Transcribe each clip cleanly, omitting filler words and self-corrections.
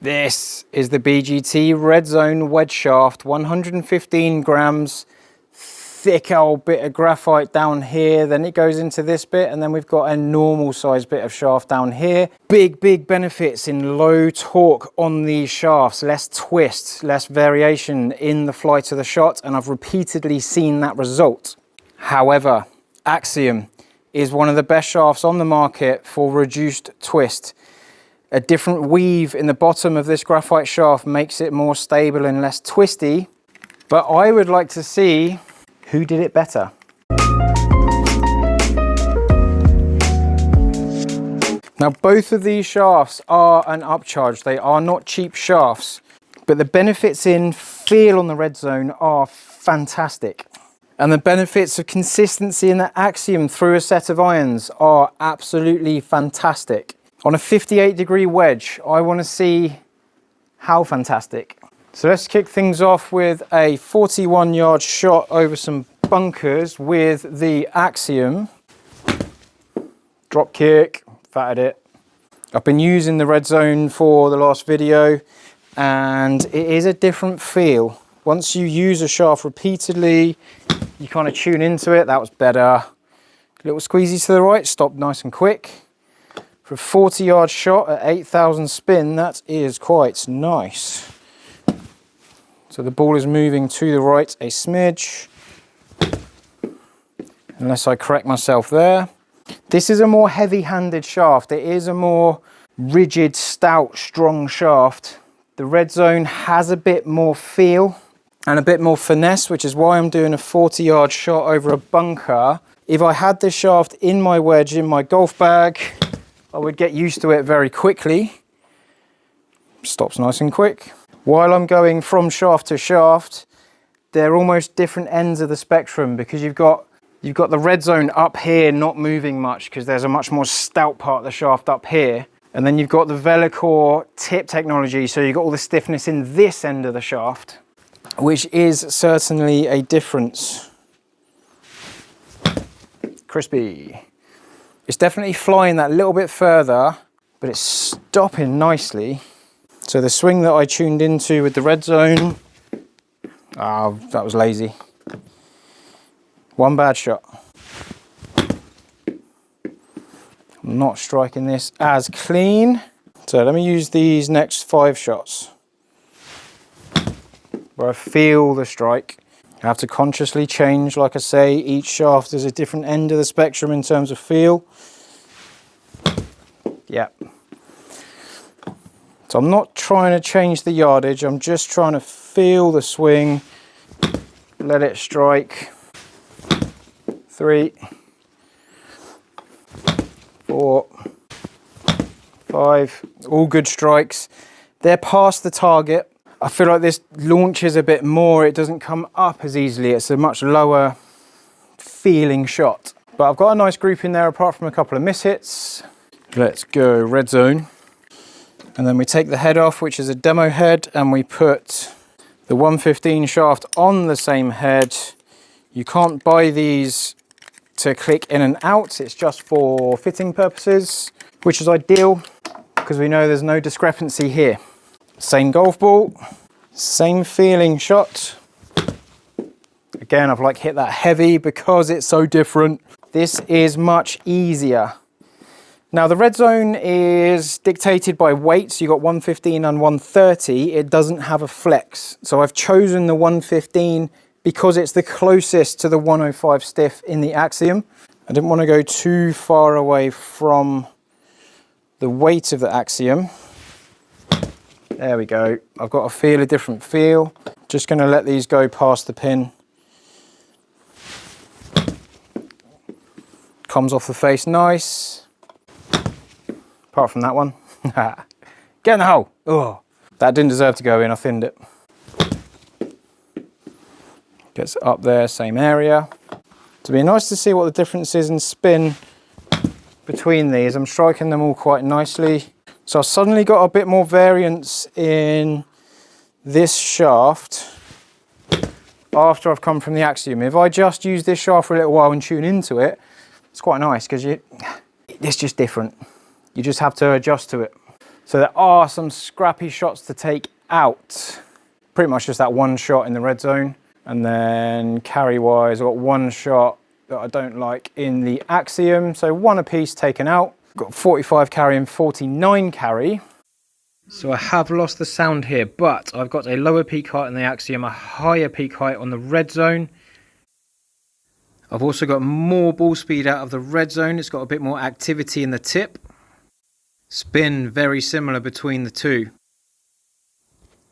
This is the BGT Red Zone wedge shaft, 115 grams, thick old bit of graphite down here, then it goes into this bit, and then we've got a normal size bit of shaft down here. Big benefits in low torque on these shafts, less twist, less variation in the flight of the shot, and I've repeatedly seen that result. However, Axiom is one of the best shafts on the market for reduced twist. A different weave in the bottom of this graphite shaft makes it more stable and less twisty, but I would like to see who did it better. Now, both of these shafts are an upcharge. They are not cheap shafts, but the benefits in feel on the Red Zone are fantastic. And the benefits of consistency in the Axiom through a set of irons are absolutely fantastic. On a 58-degree wedge, I want to see how fantastic. So let's kick things off with a 41-yard shot over some bunkers with the Axiom. Drop kick, fatted it. I've been using the Red Zone for the last video, and it is a different feel. Once you use a shaft repeatedly, you kind of tune into it. That was better. Little squeezy to the right, stop nice and quick. For a 40-yard shot at 8,000 spin, that is quite nice. So the ball is moving to the right a smidge, unless I correct myself there. This is a more heavy-handed shaft. It is a more rigid, stout, strong shaft. The Red Zone has a bit more feel and a bit more finesse, which is why I'm doing a 40-yard shot over a bunker. If I had this shaft in my wedge, in my golf bag, I would get used to it very quickly. Stops nice and quick. While I'm going from shaft to shaft, they're almost different ends of the spectrum, because you've got the Red Zone up here not moving much because there's a much more stout part of the shaft up here. And then you've got the Velocor tip technology, so you've got all the stiffness in this end of the shaft, which is certainly a difference. Crispy. It's definitely flying that little bit further, but it's stopping nicely. So the swing that I tuned into with the Red Zone, oh, that was lazy. One bad shot. I'm not striking this as clean. So let me use these next 5 shots where I feel the strike. I have to consciously change, like I say, each shaft is a different end of the spectrum in terms of feel. Yeah. So I'm not trying to change the yardage, I'm just trying to feel the swing, let it strike. 3, 4, 5, all good strikes. They're past the target. I feel like this launches a bit more, it doesn't come up as easily, it's a much lower feeling shot. But I've got a nice group in there apart from a couple of mishits. Let's go Red Zone. And then we take the head off, which is a demo head, and we put the 115 shaft on the same head. You can't buy these to click in and out, it's just for fitting purposes, which is ideal because we know there's no discrepancy here. Same golf ball, same feeling shot. Again, I've like hit that heavy because it's so different. This is much easier. Now the Red Zone is dictated by weight, so you've got 115 and 130. It doesn't have a flex. So I've chosen the 115 because it's the closest to the 105 stiff in the Axiom. I didn't want to go too far away from the weight of the Axiom. There we go. I've got to feel a different feel. Just going to let these go past the pin. Comes off the face nice. Apart from that one. Get in the hole. Oh, that didn't deserve to go in, I thinned it. Gets up there, same area. It'd be nice to see what the difference is in spin between these. I'm striking them all quite nicely. So I've suddenly got a bit more variance in this shaft after I've come from the Axiom. If I just use this shaft for a little while and tune into it, it's quite nice because it's just different. You just have to adjust to it. So there are some scrappy shots to take out. Pretty much just that one shot in the red zone. And then carry wise, I've got one shot that I don't like in the Axiom. So one apiece taken out. Got 45 carry and 49 carry. So I have lost the sound here, but I've got a lower peak height on the Axiom, a higher peak height on the red zone. I've also got more ball speed out of the red zone. It's got a bit more activity in the tip. Spin very similar between the two.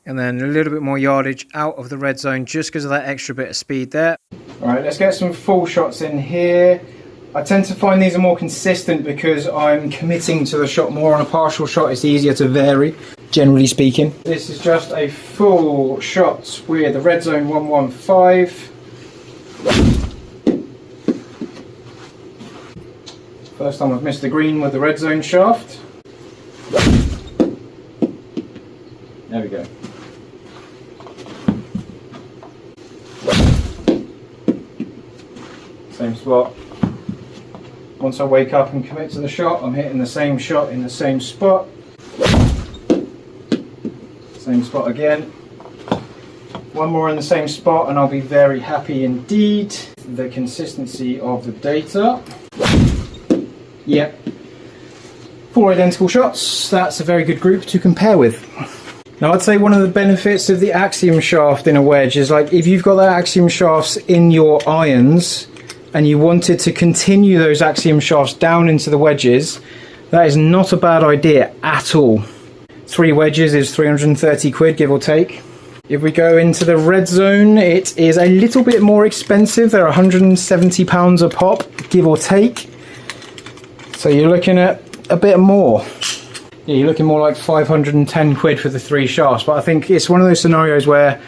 And then a little bit more yardage out of the red zone just because of that extra bit of speed there. All right, let's get some full shots in here. I tend to find these are more consistent because I'm committing to the shot more. On a partial shot, it's easier to vary, generally speaking. This is just a full shot with the red zone 115. First time I've missed the green with the red zone shaft. There we go. Same spot. Once I wake up and commit to the shot, I'm hitting the same shot in the same spot. Same spot again. One more in the same spot and I'll be very happy indeed. The consistency of the data. Yep. 4 identical shots. That's a very good group to compare with. Now I'd say one of the benefits of the Axiom shaft in a wedge is like if you've got that Axiom shafts in your irons and you wanted to continue those Axiom shafts down into the wedges, that is not a bad idea at all. 3 wedges is 330 quid, give or take. If we go into the red zone, it is a little bit more expensive. They're £170 a pop, give or take. So you're looking at a bit more. Yeah, you're looking more like 510 quid for the 3 shafts. But I think it's one of those scenarios where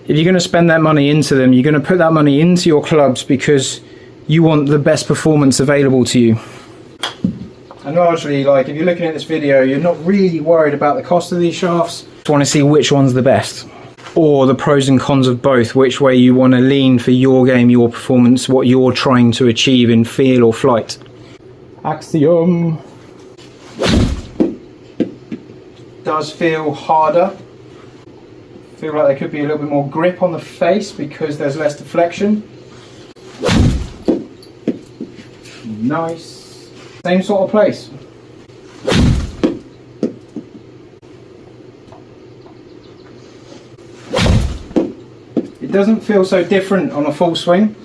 if you're going to spend that money into them, you're going to put that money into your clubs because you want the best performance available to you. And largely, like if you're looking at this video, you're not really worried about the cost of these shafts. You just want to see which one's the best, or the pros and cons of both, which way you want to lean for your game, your performance, what you're trying to achieve in feel or flight. Axiom does feel harder. Feel like there could be a little bit more grip on the face because there's less deflection. Nice. Same sort of place. It doesn't feel so different on a full swing.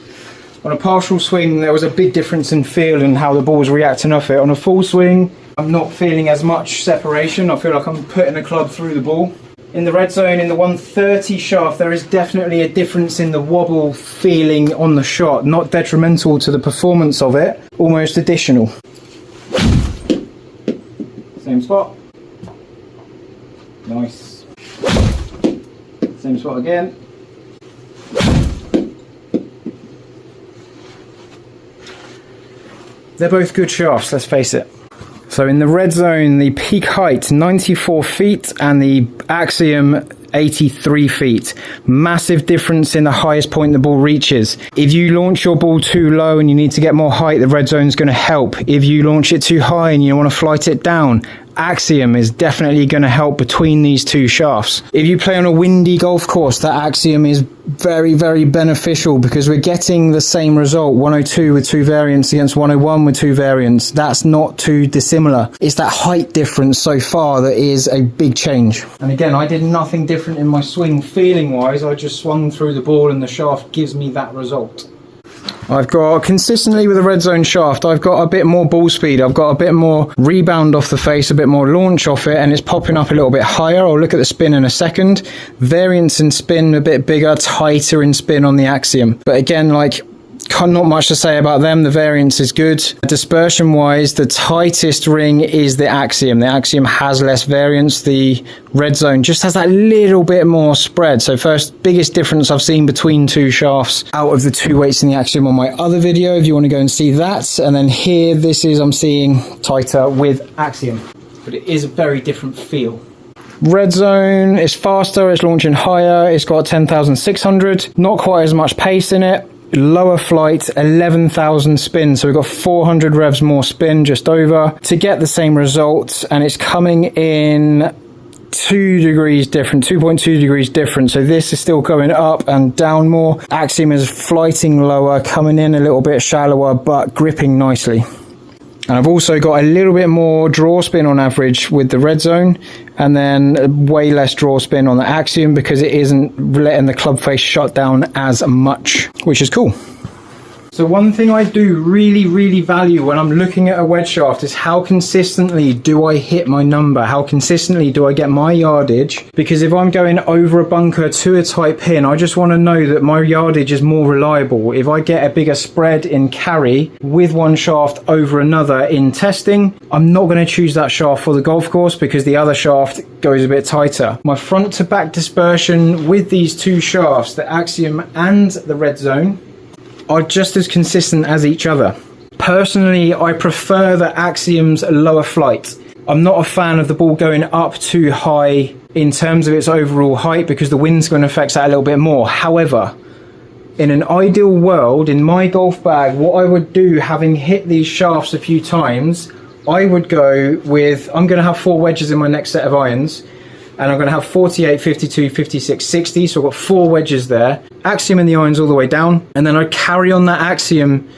On a partial swing there was a big difference in feel and how the ball was reacting off it. On a full swing I'm not feeling as much separation. I feel like I'm putting a club through the ball. In the red zone, in the 130 shaft, there is definitely a difference in the wobble feeling on the shot. Not detrimental to the performance of it, almost additional. Same spot. Nice. Same spot again. They're both good shafts, let's face it. So in the red zone, the peak height 94 feet and the Axiom 83 feet. Massive difference in the highest point the ball reaches. If you launch your ball too low and you need to get more height, the red zone is going to help. If you launch it too high and you want to flight it down, Axiom is definitely going to help between these 2 shafts. If you play on a windy golf course, that Axiom is very, very beneficial because we're getting the same result, 102 with 2 variants against 101 with 2 variants. That's not too dissimilar. It's that height difference so far that is a big change. And again, I did nothing different in my swing feeling wise. I just swung through the ball and the shaft gives me that result. I've got consistently with the red zone shaft, I've got a bit more ball speed, I've got a bit more rebound off the face, a bit more launch off it, and it's popping up a little bit higher. I'll look at the spin in a second. Variance in spin a bit bigger, tighter in spin on the Axiom. But again, like, not much to say about them. The variance is good. Dispersion wise, the tightest ring is the Axiom. The Axiom has less variance. The red zone just has that little bit more spread. So first biggest difference I've seen between 2 shafts out of the 2 weights in the Axiom on my other video, if you want to go and see that. And then here, this is I'm seeing tighter with Axiom, but it is a very different feel. Red zone is faster, it's launching higher, it's got 10,600, not quite as much pace in it. lower flight, 11,000 spin. So we've got 400 revs more spin, just over, to get the same results. And it's coming in 2 degrees different, 2.2 degrees different. So this is still going up and down more. Axiom is flighting lower, coming in a little bit shallower, but gripping nicely. And I've also got a little bit more draw spin on average with the Red Zone, and then way less draw spin on the Axiom because it isn't letting the club face shut down as much, which is cool. So one thing I do really value when I'm looking at a wedge shaft is how consistently do I hit my number? How consistently do I get my yardage? Because if I'm going over a bunker to a tight pin, I just want to know that my yardage is more reliable. If I get a bigger spread in carry with one shaft over another in testing, I'm not going to choose that shaft for the golf course because the other shaft goes a bit tighter. My front to back dispersion with these two shafts, the Axiom and the Red Zone, are just as consistent as each other. Personally, I prefer the Axiom's lower flight. I'm not a fan of the ball going up too high in terms of its overall height because the wind's going to affect that a little bit more. However, in an ideal world, in my golf bag, what I would do, having hit these shafts a few times, I would go with, I'm going to have 4 wedges in my next set of irons, and I'm going to have 48, 52, 56, 60, so I've got 4 wedges there. Axiom in the irons all the way down, and then I'd carry on that Axiom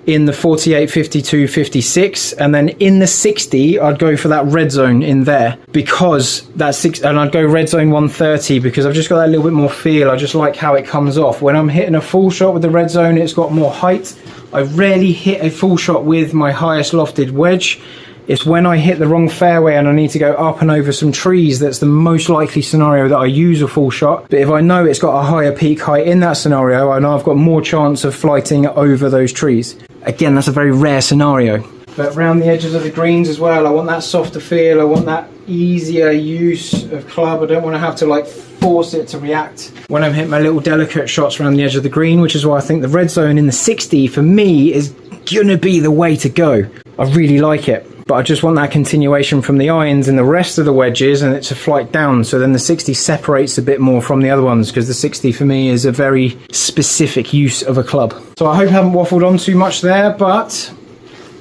in the 48, 52, 56, and then in the 60, I'd go for that Red Zone in there, because that's 6, and I'd go Red Zone 130, because I've just got that little bit more feel. I just like how it comes off. When I'm hitting a full shot with the Red Zone, it's got more height. I rarely hit a full shot with my highest lofted wedge. It's when I hit the wrong fairway and I need to go up and over some trees that's the most likely scenario that I use a full shot. But if I know it's got a higher peak height in that scenario, I know I've got more chance of flighting over those trees. Again, that's a very rare scenario. But around the edges of the greens as well, I want that softer feel, I want that easier use of club. I don't want to have to like force it to react when I'm hitting my little delicate shots around the edge of the green, which is why I think the Red Zone in the 60 for me is gonna be the way to go. I really like it. But I just want that continuation from the irons and the rest of the wedges, and it's a flight down. So then the 60 separates a bit more from the other ones, because the 60 for me is a very specific use of a club. So I hope I haven't waffled on too much there, but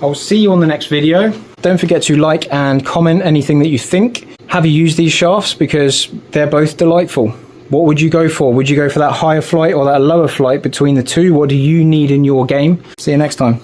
I'll see you on the next video. Don't forget to like and comment anything that you think. Have you used these shafts? Because they're both delightful. What would you go for? Would you go for that higher flight or that lower flight between the two? What do you need in your game? See you next time.